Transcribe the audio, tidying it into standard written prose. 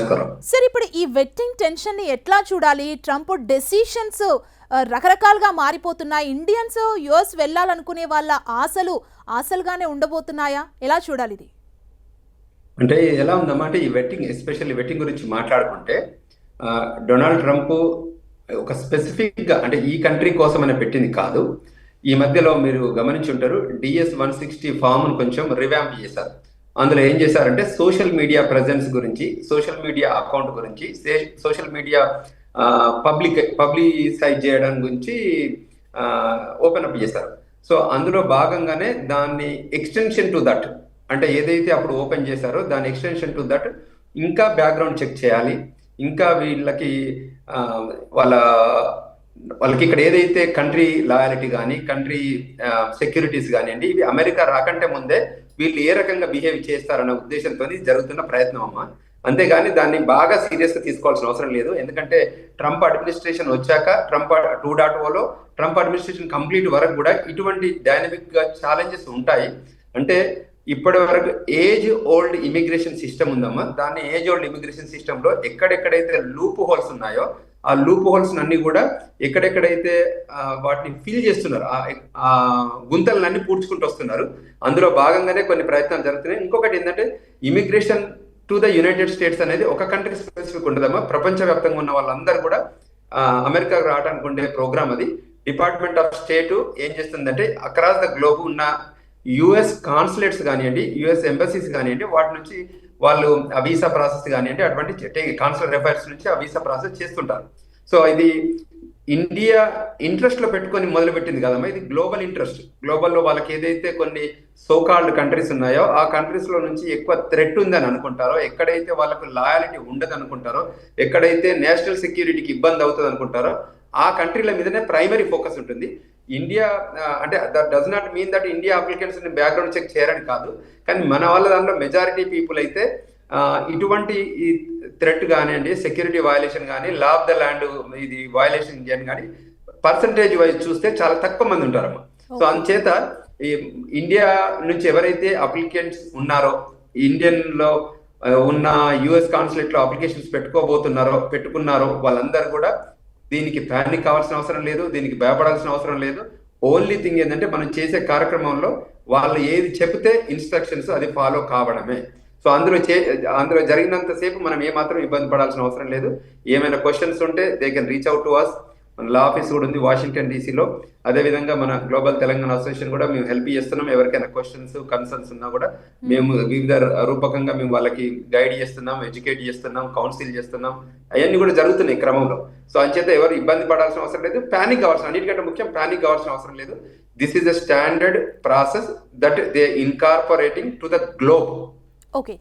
నమస్కారం. సార్, ఇప్పుడు ఈ వెట్టింగ్ టెన్షన్ ని ఎట్లా చూడాలి? ట్రంప్ డెసిషన్స్ రకరకాలుగా మారిపోతున్నాయి. ఇండియన్స్ యుఎస్ వెళ్ళాలనుకునే వాళ్ళ ఆశలుగానే ఉండబోతున్నాయా? ఎలా చూడాలి ఇది? అంటే ఎలా ఉందమ్మా అంటే ఈ వెట్టింగ్, ఎస్పెషల్లీ వెట్టింగ్ గురించి మాట్లాడుకుంటే డొనాల్డ్ ట్రంప్ ఒక స్పెసిఫిక్ గా అంటే ఈ కంట్రీ కోసమని పెట్టింది కాదు. ఈ మధ్యలో మీరు గమనించి ఉంటారు, DS-160 ఫామ్ కొంచెం రివ్యాంప్ చేశారు. అందులో ఏం చేశారంటే సోషల్ మీడియా ప్రెజెన్స్ గురించి, సోషల్ మీడియా అకౌంట్ గురించి, సోషల్ మీడియా పబ్లిసైజ్ చేయడం గురించి ఓపెన్ అప్ చేశారు. సో అందులో భాగంగానే దాన్ని ఎక్స్టెన్షన్ టు దట్, అంటే ఏదైతే అప్పుడు ఓపెన్ చేశారో దాని ఎక్స్టెన్షన్ టు దట్ ఇంకా బ్యాక్గ్రౌండ్ చెక్ చేయాలి, ఇంకా వీళ్ళకి వాళ్ళకి ఇక్కడ ఏదైతే కంట్రీ లాయాలిటీ కానీ, కంట్రీ సెక్యూరిటీస్ కానివ్వండి, ఇవి అమెరికా రాకంటే ముందే వీళ్ళు ఏ రకంగా బిహేవ్ చేస్తారన్న ఉద్దేశంతో జరుగుతున్న ప్రయత్నం అమ్మా. అంతేగాని దాన్ని బాగా సీరియస్గా తీసుకోవాల్సిన అవసరం లేదు. ఎందుకంటే ట్రంప్ అడ్మినిస్ట్రేషన్ వచ్చాక, ట్రంప్ 2.0లో ట్రంప్ అడ్మినిస్ట్రేషన్ కంప్లీట్ వరకు కూడా ఇటువంటి డైనమిక్ గా ఛాలెంజెస్ ఉంటాయి. అంటే ఇప్పటి వరకు ఏజ్ ఓల్డ్ ఇమిగ్రేషన్ సిస్టమ్ ఉందమ్మా. దాన్ని ఏజ్ ఓల్డ్ ఇమిగ్రేషన్ సిస్టమ్ లో ఎక్కడెక్కడైతే లూప్ హోల్స్ ఉన్నాయో ఆ లూప్ హోల్స్ అన్ని కూడా ఎక్కడెక్కడైతే వాటిని ఫిల్ చేస్తున్నారు, ఆ గుంతలన్నీ పూడ్చుకుంటూ వస్తున్నారు. అందులో భాగంగానే కొన్ని ప్రయత్నాలు జరుగుతున్నాయి. ఇంకొకటి ఏంటంటే immigration to the United states అనేది ఒక కంట్రీ స్పెసిఫిక్ ఉండదమ్మా. ప్రపంచవ్యాప్తంగా ఉన్న వాళ్ళందరూ కూడా అమెరికాకు రావడానికి ఉండే ప్రోగ్రామ్ అది. డిపార్ట్మెంట్ ఆఫ్ స్టేట్ ఏం చేస్తుందంటే అక్రాస్ ద గ్లోబ్ ఉన్న యుఎస్ కాన్సులేట్స్ కానివ్వండి, యుఎస్ ఎంబసీస్ కానివ్వండి, వాటి నుంచి వాళ్ళు ఆ వీసా ప్రాసెస్ కానివ్వండి, అటువంటి కాన్సులర్ అఫైర్స్ నుంచి ఆ వీసా ప్రాసెస్ చేస్తుంటారు. సో ఇది ఇండియా ఇంట్రెస్ట్ లో పెట్టుకొని మొదలు పెట్టింది కదమ్మా, ఇది గ్లోబల్ ఇంట్రెస్ట్. గ్లోబల్లో వాళ్ళకి ఏదైతే కొన్ని సోకాల్డ్ కంట్రీస్ ఉన్నాయో ఆ కంట్రీస్ లో నుంచి ఎక్కువ థ్రెట్ ఉందని అనుకుంటారో, ఎక్కడైతే వాళ్ళకు లాయాలిటీ ఉండదు అనుకుంటారో, ఎక్కడైతే నేషనల్ సెక్యూరిటీకి ఇబ్బంది అవుతుంది అనుకుంటారో ఆ కంట్రీల మీదనే ప్రైమరీ ఫోకస్ ఉంటుంది. ఇండియా అంటే that does not mean that India applicants background check చేయరని కాదు, కానీ మన వాళ్ళ దాంట్లో మెజారిటీ పీపుల్ అయితే ఇటువంటి ఈ థ్రెట్ కానివ్వండి, సెక్యూరిటీ వయలేషన్ కానీ, లా ఆఫ్ ద ల్యాండ్ ఇది వయలేషన్ కానీ పర్సంటేజ్ వైజ్ చూస్తే చాలా తక్కువ మంది ఉంటారమ్మా. సో అందుచేత ఈ ఇండియా నుంచి ఎవరైతే అప్లికెంట్స్ ఉన్నారో, ఇండియన్ లో ఉన్న యుఎస్ కాన్సులేట్ లో అప్లికేషన్స్ పెట్టుకున్నారో వాళ్ళందరూ కూడా దీనికి ప్యానిక్ కావాల్సిన అవసరం లేదు, దీనికి భయపడాల్సిన అవసరం లేదు. ఓన్లీ థింగ్ ఏంటంటే మనం చేసే కార్యక్రమంలో వాళ్ళు ఏది చెప్తే ఇన్స్ట్రక్షన్స్ అది ఫాలో కావడమే. సో అందులో జరిగినంతసేపు మనం ఏమాత్రం ఇబ్బంది పడాల్సిన అవసరం లేదు. ఏమైనా క్వశ్చన్స్ ఉంటే they can reach out to us. మన లా ఆఫీస్ కూడా ఉంది వాషింగ్టన్ డీసీలో. అదేవిధంగా మన గ్లోబల్ తెలంగాణ అసోసియేషన్ కూడా మేము హెల్ప్ చేస్తున్నాం. ఎవరికైనా క్వశ్చన్స్ కన్సర్న్స్ ఉన్నా కూడా మేము వివిధ రూపకంగా మేము వాళ్ళకి గైడ్ చేస్తున్నాం, ఎడ్యుకేట్ చేస్తున్నాం, కౌన్సిల్ చేస్తున్నాం. అవన్నీ కూడా జరుగుతున్నాయి క్రమంలో. సో అంచేత ఎవరు ఇబ్బంది పడాల్సిన అవసరం లేదు, ప్యానిక్ కావాల్సిన, అన్నిటికంటే ముఖ్యం ప్యానిక్ కావాల్సిన అవసరం లేదు. This is the standard process that they incorporating to the globe. Okay.